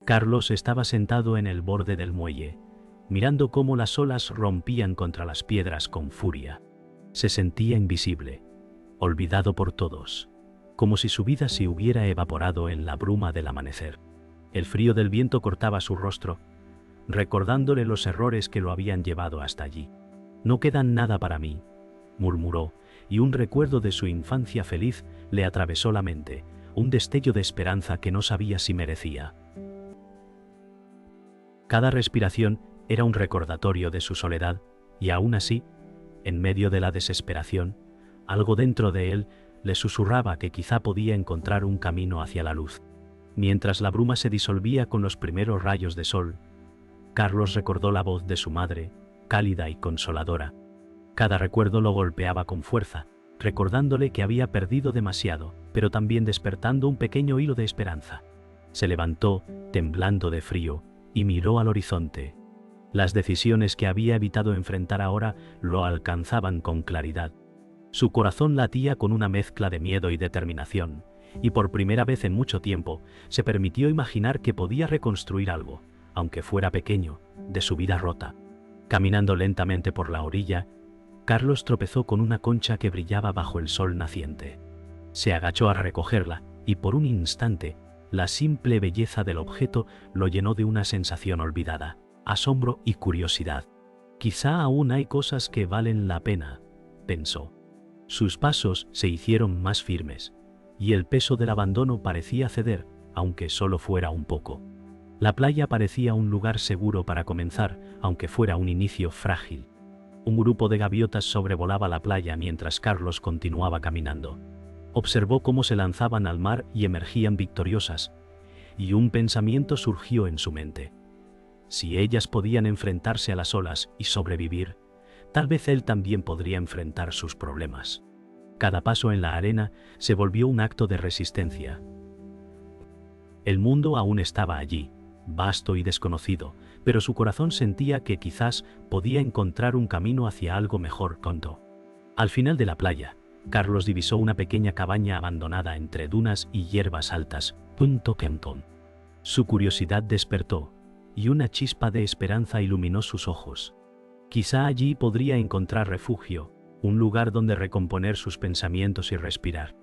Carlos estaba sentado en el borde del muelle, mirando cómo las olas rompían contra las piedras con furia. Se sentía invisible, olvidado por todos, como si su vida se hubiera evaporado en la bruma del amanecer. El frío del viento cortaba su rostro, recordándole los errores que lo habían llevado hasta allí. «No queda nada para mí», murmuró, y un recuerdo de su infancia feliz le atravesó la mente, un destello de esperanza que no sabía si merecía. Cada respiración era un recordatorio de su soledad, y aún así, en medio de la desesperación, algo dentro de él le susurraba que quizá podía encontrar un camino hacia la luz. Mientras la bruma se disolvía con los primeros rayos de sol, Carlos recordó la voz de su madre, cálida y consoladora. Cada recuerdo lo golpeaba con fuerza, recordándole que había perdido demasiado, pero también despertando un pequeño hilo de esperanza. Se levantó, temblando de frío, y miró al horizonte. Las decisiones que había evitado enfrentar ahora lo alcanzaban con claridad. Su corazón latía con una mezcla de miedo y determinación, y por primera vez en mucho tiempo se permitió imaginar que podía reconstruir algo, aunque fuera pequeño, de su vida rota. Caminando lentamente por la orilla, Carlos tropezó con una concha que brillaba bajo el sol naciente. Se agachó a recogerla, y por un instante, la simple belleza del objeto lo llenó de una sensación olvidada, asombro y curiosidad. «Quizá aún hay cosas que valen la pena», pensó. Sus pasos se hicieron más firmes, y el peso del abandono parecía ceder, aunque solo fuera un poco. La playa parecía un lugar seguro para comenzar, aunque fuera un inicio frágil. Un grupo de gaviotas sobrevolaba la playa mientras Carlos continuaba caminando. Observó cómo se lanzaban al mar y emergían victoriosas, y un pensamiento surgió en su mente. Si ellas podían enfrentarse a las olas y sobrevivir, tal vez él también podría enfrentar sus problemas. Cada paso en la arena se volvió un acto de resistencia. El mundo aún estaba allí, vasto y desconocido, pero su corazón sentía que quizás podía encontrar un camino hacia algo mejor pronto. Al final de la playa, Carlos divisó una pequeña cabaña abandonada entre dunas y hierbas altas. Su curiosidad despertó, y una chispa de esperanza iluminó sus ojos. Quizá allí podría encontrar refugio, un lugar donde recomponer sus pensamientos y respirar.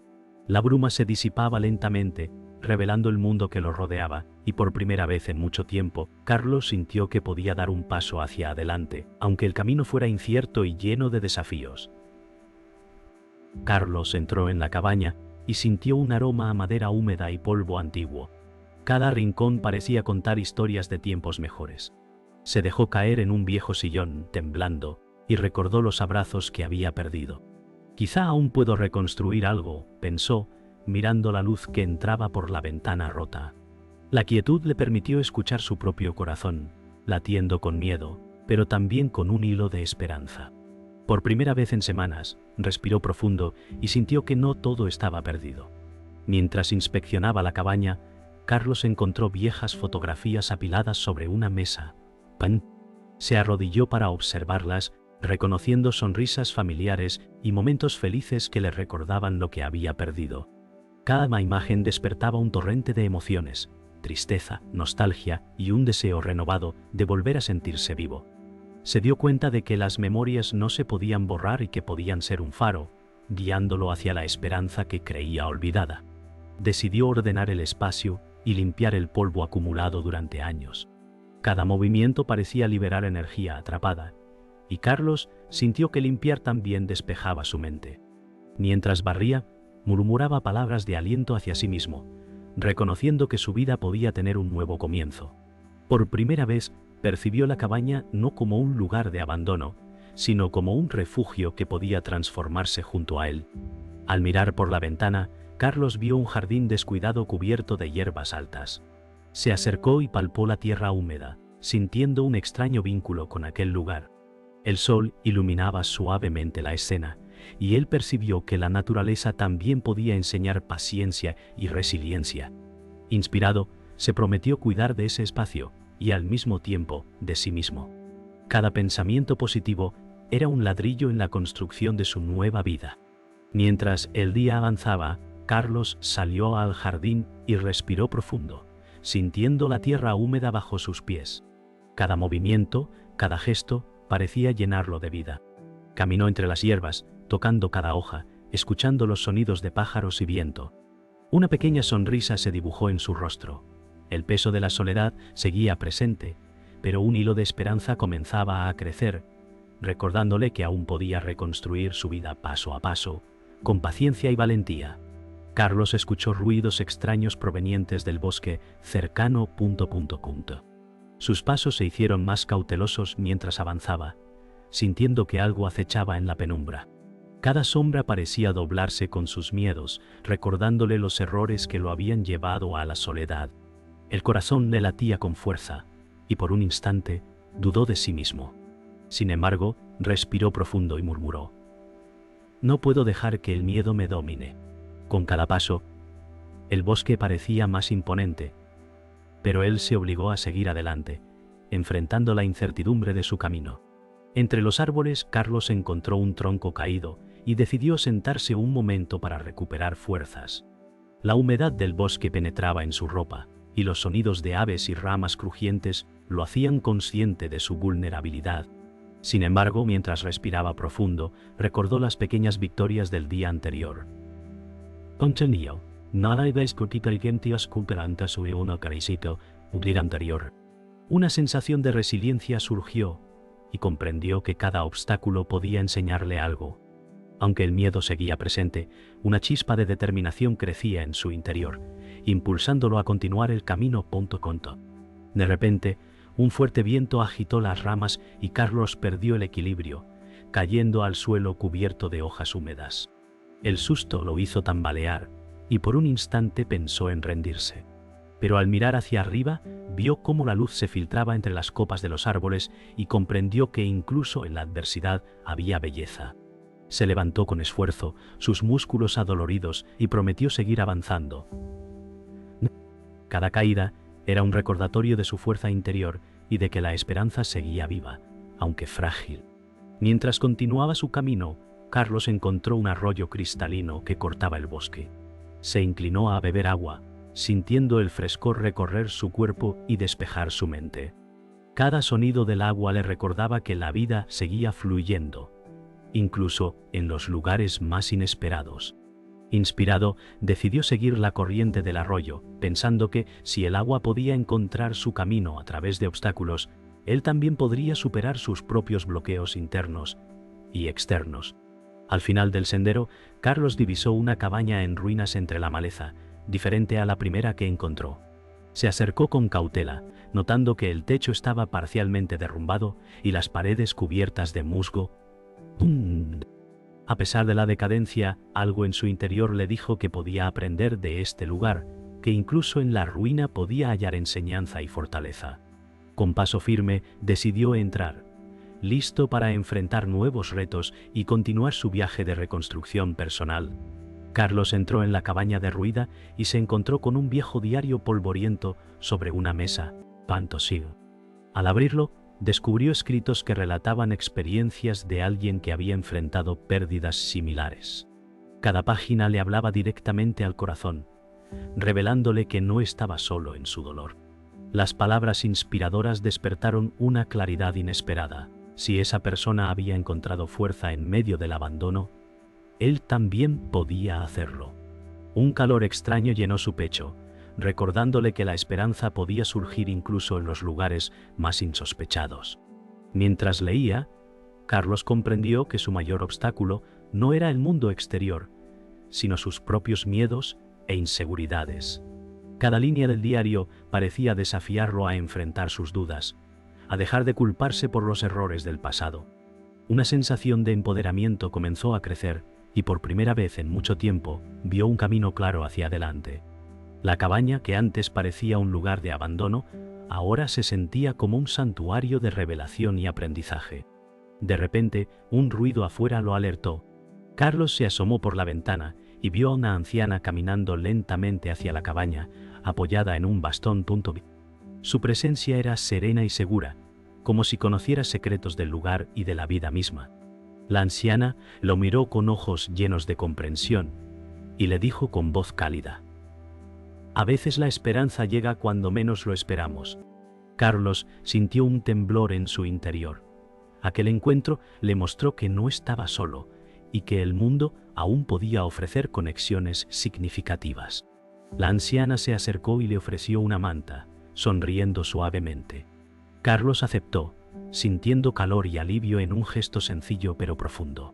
La bruma se disipaba lentamente, revelando el mundo que lo rodeaba, y por primera vez en mucho tiempo, Carlos sintió que podía dar un paso hacia adelante, aunque el camino fuera incierto y lleno de desafíos. Carlos entró en la cabaña y sintió un aroma a madera húmeda y polvo antiguo. Cada rincón parecía contar historias de tiempos mejores. Se dejó caer en un viejo sillón, temblando, y recordó los abrazos que había perdido. «Quizá aún puedo reconstruir algo», pensó, mirando la luz que entraba por la ventana rota. La quietud le permitió escuchar su propio corazón, latiendo con miedo, pero también con un hilo de esperanza. Por primera vez en semanas, respiró profundo y sintió que no todo estaba perdido. Mientras inspeccionaba la cabaña, Carlos encontró viejas fotografías apiladas sobre una mesa. Se arrodilló para observarlas, reconociendo sonrisas familiares y momentos felices que le recordaban lo que había perdido. Cada imagen despertaba un torrente de emociones, tristeza, nostalgia y un deseo renovado de volver a sentirse vivo. Se dio cuenta de que las memorias no se podían borrar y que podían ser un faro, guiándolo hacia la esperanza que creía olvidada. Decidió ordenar el espacio y limpiar el polvo acumulado durante años. Cada movimiento parecía liberar energía atrapada, y Carlos sintió que limpiar también despejaba su mente. Mientras barría, murmuraba palabras de aliento hacia sí mismo, reconociendo que su vida podía tener un nuevo comienzo. Por primera vez, percibió la cabaña no como un lugar de abandono, sino como un refugio que podía transformarse junto a él. Al mirar por la ventana, Carlos vio un jardín descuidado cubierto de hierbas altas. Se acercó y palpó la tierra húmeda, sintiendo un extraño vínculo con aquel lugar. El sol iluminaba suavemente la escena, y él percibió que la naturaleza también podía enseñar paciencia y resiliencia. Inspirado, se prometió cuidar de ese espacio y al mismo tiempo de sí mismo. Cada pensamiento positivo era un ladrillo en la construcción de su nueva vida. Mientras el día avanzaba, Carlos salió al jardín y respiró profundo, sintiendo la tierra húmeda bajo sus pies. Cada movimiento, cada gesto, parecía llenarlo de vida. Caminó entre las hierbas, tocando cada hoja, escuchando los sonidos de pájaros y viento. Una pequeña sonrisa se dibujó en su rostro. El peso de la soledad seguía presente, pero un hilo de esperanza comenzaba a crecer, recordándole que aún podía reconstruir su vida paso a paso, con paciencia y valentía. Carlos escuchó ruidos extraños provenientes del bosque cercano. Sus pasos se hicieron más cautelosos mientras avanzaba, sintiendo que algo acechaba en la penumbra. Cada sombra parecía doblarse con sus miedos, recordándole los errores que lo habían llevado a la soledad. El corazón le latía con fuerza, y por un instante dudó de sí mismo. Sin embargo, respiró profundo y murmuró: «No puedo dejar que el miedo me domine». Con cada paso, el bosque parecía más imponente, pero él se obligó a seguir adelante, enfrentando la incertidumbre de su camino. Entre los árboles, Carlos encontró un tronco caído y decidió sentarse un momento para recuperar fuerzas. La humedad del bosque penetraba en su ropa, y los sonidos de aves y ramas crujientes lo hacían consciente de su vulnerabilidad. Sin embargo, mientras respiraba profundo, recordó las pequeñas victorias del día anterior. Contenido. Nada es inteligentes cooperantes o una carisito, un día anterior. Una sensación de resiliencia surgió y comprendió que cada obstáculo podía enseñarle algo. Aunque el miedo seguía presente, una chispa de determinación crecía en su interior, impulsándolo a continuar el camino. De repente, un fuerte viento agitó las ramas y Carlos perdió el equilibrio, cayendo al suelo cubierto de hojas húmedas. El susto lo hizo tambalear y por un instante pensó en rendirse. Pero al mirar hacia arriba, vio cómo la luz se filtraba entre las copas de los árboles y comprendió que incluso en la adversidad había belleza. Se levantó con esfuerzo, sus músculos adoloridos, y prometió seguir avanzando. Cada caída era un recordatorio de su fuerza interior y de que la esperanza seguía viva, aunque frágil. Mientras continuaba su camino, Carlos encontró un arroyo cristalino que cortaba el bosque. Se inclinó a beber agua, sintiendo el frescor recorrer su cuerpo y despejar su mente. Cada sonido del agua le recordaba que la vida seguía fluyendo, incluso en los lugares más inesperados. Inspirado, decidió seguir la corriente del arroyo, pensando que, si el agua podía encontrar su camino a través de obstáculos, él también podría superar sus propios bloqueos internos y externos. Al final del sendero, Carlos divisó una cabaña en ruinas entre la maleza, diferente a la primera que encontró. Se acercó con cautela, notando que el techo estaba parcialmente derrumbado y las paredes cubiertas de musgo. A pesar de la decadencia, algo en su interior le dijo que podía aprender de este lugar, que incluso en la ruina podía hallar enseñanza y fortaleza. Con paso firme, decidió entrar, listo para enfrentar nuevos retos y continuar su viaje de reconstrucción personal. Carlos entró en la cabaña derruida y se encontró con un viejo diario polvoriento sobre una mesa. Al abrirlo, descubrió escritos que relataban experiencias de alguien que había enfrentado pérdidas similares. Cada página le hablaba directamente al corazón, revelándole que no estaba solo en su dolor. Las palabras inspiradoras despertaron una claridad inesperada. Si esa persona había encontrado fuerza en medio del abandono, él también podía hacerlo. Un calor extraño llenó su pecho, recordándole que la esperanza podía surgir incluso en los lugares más insospechados. Mientras leía, Carlos comprendió que su mayor obstáculo no era el mundo exterior, sino sus propios miedos e inseguridades. Cada línea del diario parecía desafiarlo a enfrentar sus dudas, a dejar de culparse por los errores del pasado. Una sensación de empoderamiento comenzó a crecer y por primera vez en mucho tiempo vio un camino claro hacia adelante. La cabaña, que antes parecía un lugar de abandono, ahora se sentía como un santuario de revelación y aprendizaje. De repente, un ruido afuera lo alertó. Carlos se asomó por la ventana y vio a una anciana caminando lentamente hacia la cabaña, apoyada en un bastón. Su presencia era serena y segura, como si conociera secretos del lugar y de la vida misma. La anciana lo miró con ojos llenos de comprensión y le dijo con voz cálida: A veces la esperanza llega cuando menos lo esperamos. Carlos sintió un temblor en su interior. Aquel encuentro le mostró que no estaba solo y que el mundo aún podía ofrecer conexiones significativas. La anciana se acercó y le ofreció una manta, sonriendo suavemente. Carlos aceptó, sintiendo calor y alivio en un gesto sencillo pero profundo.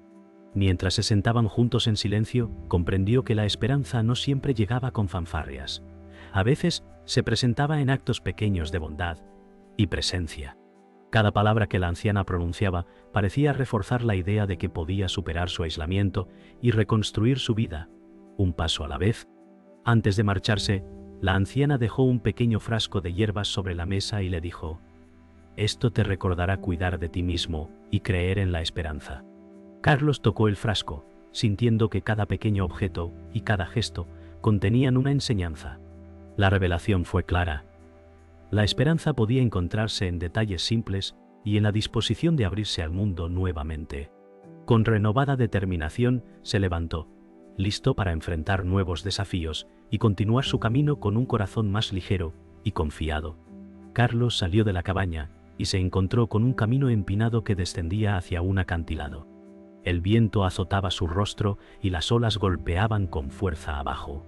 Mientras se sentaban juntos en silencio, comprendió que la esperanza no siempre llegaba con fanfarrias. A veces se presentaba en actos pequeños de bondad y presencia. Cada palabra que la anciana pronunciaba parecía reforzar la idea de que podía superar su aislamiento y reconstruir su vida, un paso a la vez. Antes de marcharse, la anciana dejó un pequeño frasco de hierbas sobre la mesa y le dijo: «Esto te recordará cuidar de ti mismo y creer en la esperanza». Carlos tocó el frasco, sintiendo que cada pequeño objeto y cada gesto contenían una enseñanza. La revelación fue clara. La esperanza podía encontrarse en detalles simples y en la disposición de abrirse al mundo nuevamente. Con renovada determinación se levantó, listo para enfrentar nuevos desafíos y continuar su camino con un corazón más ligero y confiado. Carlos salió de la cabaña y se encontró con un camino empinado que descendía hacia un acantilado. El viento azotaba su rostro y las olas golpeaban con fuerza abajo.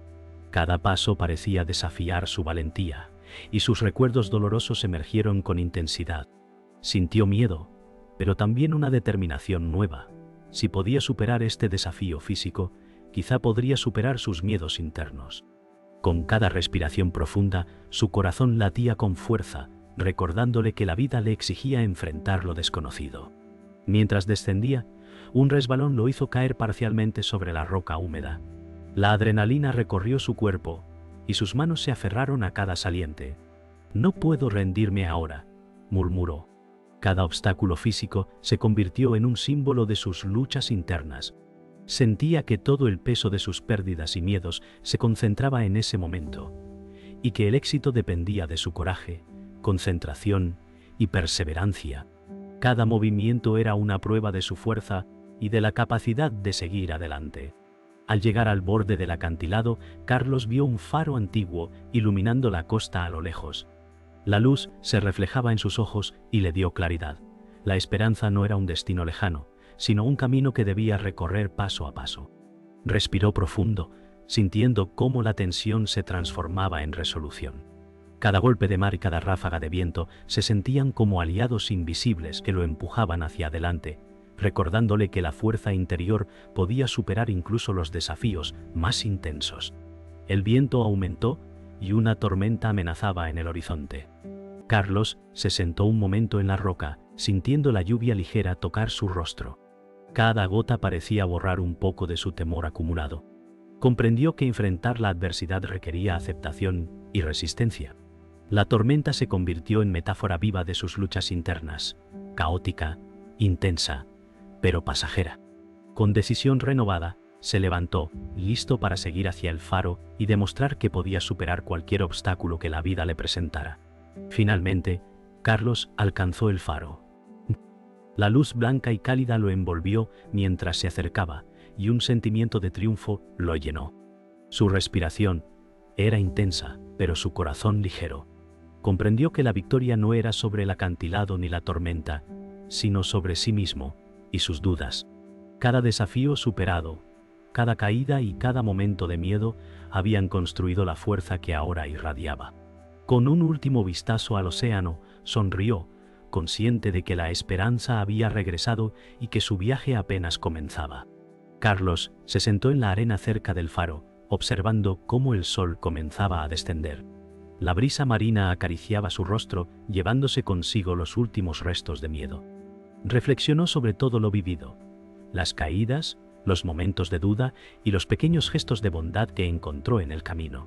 Cada paso parecía desafiar su valentía, y sus recuerdos dolorosos emergieron con intensidad. Sintió miedo, pero también una determinación nueva. Si podía superar este desafío físico, quizá podría superar sus miedos internos. Con cada respiración profunda, su corazón latía con fuerza, recordándole que la vida le exigía enfrentar lo desconocido. Mientras descendía, un resbalón lo hizo caer parcialmente sobre la roca húmeda. La adrenalina recorrió su cuerpo y sus manos se aferraron a cada saliente. «No puedo rendirme ahora», murmuró. Cada obstáculo físico se convirtió en un símbolo de sus luchas internas. Sentía que todo el peso de sus pérdidas y miedos se concentraba en ese momento, y que el éxito dependía de su coraje, concentración y perseverancia. Cada movimiento era una prueba de su fuerza y de la capacidad de seguir adelante. Al llegar al borde del acantilado, Carlos vio un faro antiguo iluminando la costa a lo lejos. La luz se reflejaba en sus ojos y le dio claridad. La esperanza no era un destino lejano, sino un camino que debía recorrer paso a paso. Respiró profundo, sintiendo cómo la tensión se transformaba en resolución. Cada golpe de mar y cada ráfaga de viento se sentían como aliados invisibles que lo empujaban hacia adelante, recordándole que la fuerza interior podía superar incluso los desafíos más intensos. El viento aumentó y una tormenta amenazaba en el horizonte. Carlos se sentó un momento en la roca, sintiendo la lluvia ligera tocar su rostro. Cada gota parecía borrar un poco de su temor acumulado. Comprendió que enfrentar la adversidad requería aceptación y resistencia. La tormenta se convirtió en metáfora viva de sus luchas internas, caótica, intensa, pero pasajera. Con decisión renovada, se levantó, listo para seguir hacia el faro y demostrar que podía superar cualquier obstáculo que la vida le presentara. Finalmente, Carlos alcanzó el faro. La luz blanca y cálida lo envolvió mientras se acercaba, y un sentimiento de triunfo lo llenó. Su respiración era intensa, pero su corazón ligero. Comprendió que la victoria no era sobre el acantilado ni la tormenta, sino sobre sí mismo y sus dudas. Cada desafío superado, cada caída y cada momento de miedo habían construido la fuerza que ahora irradiaba. Con un último vistazo al océano, sonrió, consciente de que la esperanza había regresado y que su viaje apenas comenzaba. Carlos se sentó en la arena cerca del faro, observando cómo el sol comenzaba a descender. La brisa marina acariciaba su rostro, llevándose consigo los últimos restos de miedo. Reflexionó sobre todo lo vivido, las caídas, los momentos de duda y los pequeños gestos de bondad que encontró en el camino.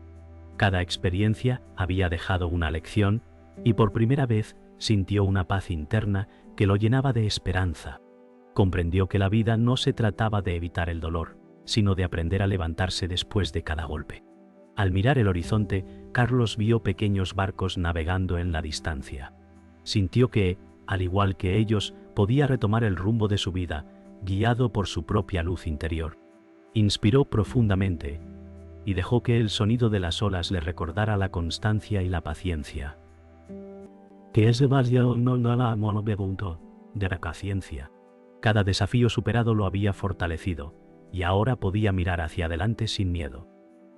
Cada experiencia había dejado una lección y por primera vez sintió una paz interna que lo llenaba de esperanza. Comprendió que la vida no se trataba de evitar el dolor, sino de aprender a levantarse después de cada golpe. Al mirar el horizonte, Carlos vio pequeños barcos navegando en la distancia. Sintió que, al igual que ellos, podía retomar el rumbo de su vida, guiado por su propia luz interior. Inspiró profundamente y dejó que el sonido de las olas le recordara la constancia y la paciencia. Que es demasiado de la paciencia. Cada desafío superado lo había fortalecido, y ahora podía mirar hacia adelante sin miedo.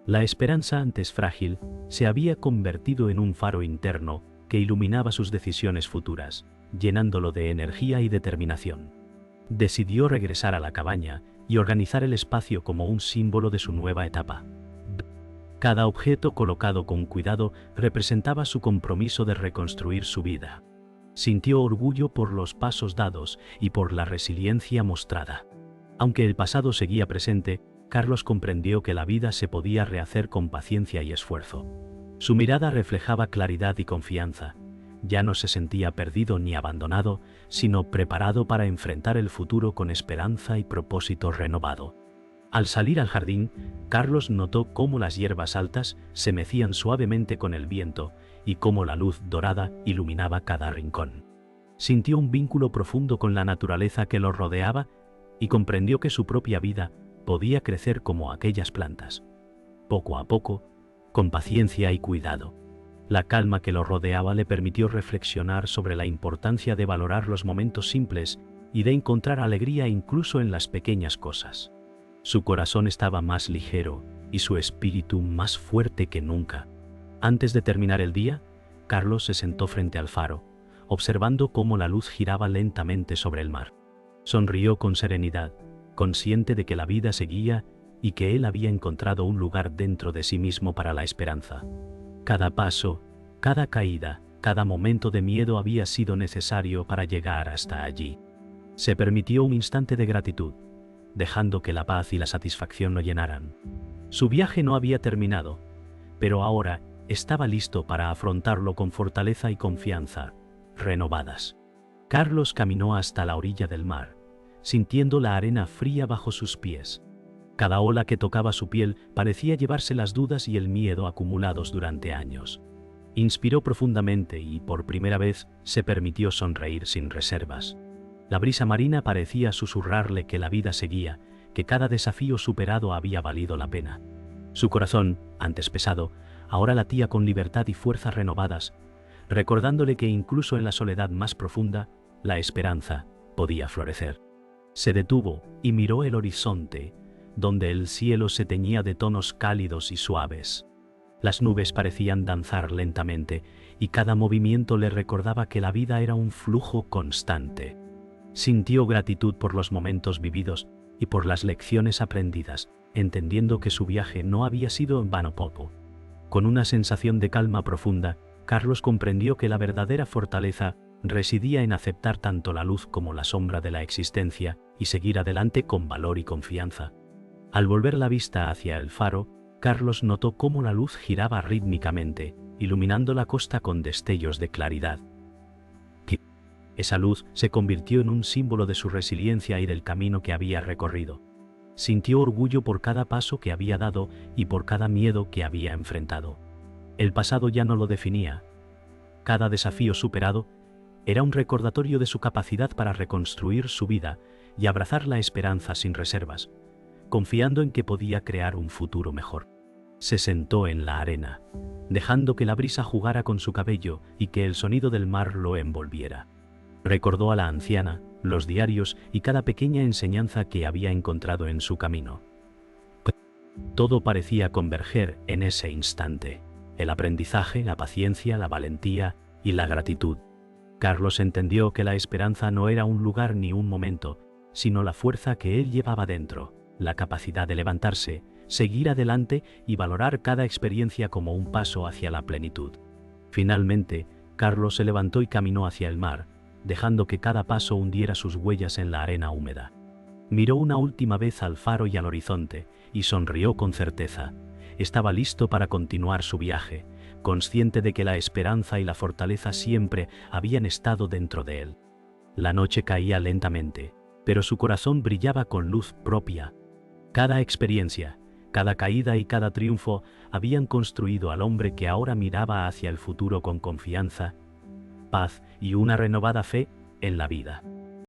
La esperanza, antes frágil, se había convertido en un faro interno que iluminaba sus decisiones futuras, llenándolo de energía y determinación. Decidió regresar a la cabaña y organizar el espacio como un símbolo de su nueva etapa. Cada objeto colocado con cuidado representaba su compromiso de reconstruir su vida. Sintió orgullo por los pasos dados y por la resiliencia mostrada. Aunque el pasado seguía presente, Carlos comprendió que la vida se podía rehacer con paciencia y esfuerzo. Su mirada reflejaba claridad y confianza. Ya no se sentía perdido ni abandonado, sino preparado para enfrentar el futuro con esperanza y propósito renovado. Al salir al jardín, Carlos notó cómo las hierbas altas se mecían suavemente con el viento y cómo la luz dorada iluminaba cada rincón. Sintió un vínculo profundo con la naturaleza que lo rodeaba y comprendió que su propia vida podía crecer como aquellas plantas. Poco a poco, con paciencia y cuidado. La calma que lo rodeaba le permitió reflexionar sobre la importancia de valorar los momentos simples y de encontrar alegría incluso en las pequeñas cosas. Su corazón estaba más ligero y su espíritu más fuerte que nunca. Antes de terminar el día, Carlos se sentó frente al faro, observando cómo la luz giraba lentamente sobre el mar. Sonrió con serenidad, consciente de que la vida seguía y que él había encontrado un lugar dentro de sí mismo para la esperanza. Cada paso, cada caída, cada momento de miedo había sido necesario para llegar hasta allí. Se permitió un instante de gratitud, dejando que la paz y la satisfacción lo llenaran. Su viaje no había terminado, pero ahora estaba listo para afrontarlo con fortaleza y confianza renovadas. Carlos caminó hasta la orilla del mar, sintiendo la arena fría bajo sus pies. Cada ola que tocaba su piel parecía llevarse las dudas y el miedo acumulados durante años. Inspiró profundamente y por primera vez se permitió sonreír sin reservas. La brisa marina parecía susurrarle que la vida seguía, que cada desafío superado había valido la pena. Su corazón, antes pesado, ahora latía con libertad y fuerzas renovadas, recordándole que incluso en la soledad más profunda, la esperanza podía florecer. Se detuvo y miró el horizonte, donde el cielo se teñía de tonos cálidos y suaves. Las nubes parecían danzar lentamente, y cada movimiento le recordaba que la vida era un flujo constante. Sintió gratitud por los momentos vividos y por las lecciones aprendidas, entendiendo que su viaje no había sido en vano poco. Con una sensación de calma profunda, Carlos comprendió que la verdadera fortaleza residía en aceptar tanto la luz como la sombra de la existencia y seguir adelante con valor y confianza. Al volver la vista hacia el faro, Carlos notó cómo la luz giraba rítmicamente, iluminando la costa con destellos de claridad. Esa luz se convirtió en un símbolo de su resiliencia y del camino que había recorrido. Sintió orgullo por cada paso que había dado y por cada miedo que había enfrentado. El pasado ya no lo definía. Cada desafío superado era un recordatorio de su capacidad para reconstruir su vida y abrazar la esperanza sin reservas, confiando en que podía crear un futuro mejor. Se sentó en la arena, dejando que la brisa jugara con su cabello y que el sonido del mar lo envolviera. Recordó a la anciana, los diarios y cada pequeña enseñanza que había encontrado en su camino. Todo parecía converger en ese instante: el aprendizaje, la paciencia, la valentía y la gratitud. Carlos entendió que la esperanza no era un lugar ni un momento, sino la fuerza que él llevaba dentro, la capacidad de levantarse, seguir adelante y valorar cada experiencia como un paso hacia la plenitud. Finalmente, Carlos se levantó y caminó hacia el mar, dejando que cada paso hundiera sus huellas en la arena húmeda. Miró una última vez al faro y al horizonte, y sonrió con certeza. Estaba listo para continuar su viaje, consciente de que la esperanza y la fortaleza siempre habían estado dentro de él. La noche caía lentamente, pero su corazón brillaba con luz propia. Cada experiencia, cada caída y cada triunfo habían construido al hombre que ahora miraba hacia el futuro con confianza, paz y una renovada fe en la vida.